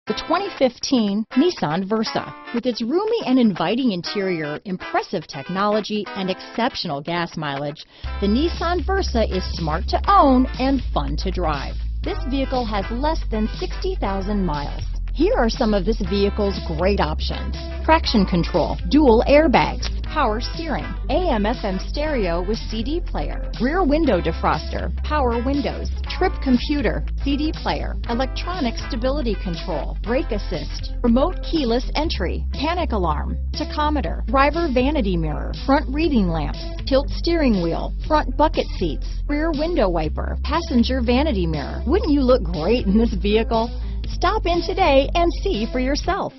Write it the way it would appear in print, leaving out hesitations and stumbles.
The 2015 Nissan Versa. With its roomy and inviting interior, impressive technology, and exceptional gas mileage, the Nissan Versa is smart to own and fun to drive. This vehicle has less than 60,000 miles. Here are some of this vehicle's great options: traction control, dual airbags, power steering, AM/FM stereo with CD player, rear window defroster, power windows, trip computer, CD player, electronic stability control, brake assist, remote keyless entry, panic alarm, tachometer, driver vanity mirror, front reading lamps, tilt steering wheel, front bucket seats, rear window wiper, passenger vanity mirror. Wouldn't you look great in this vehicle? Stop in today and see for yourself.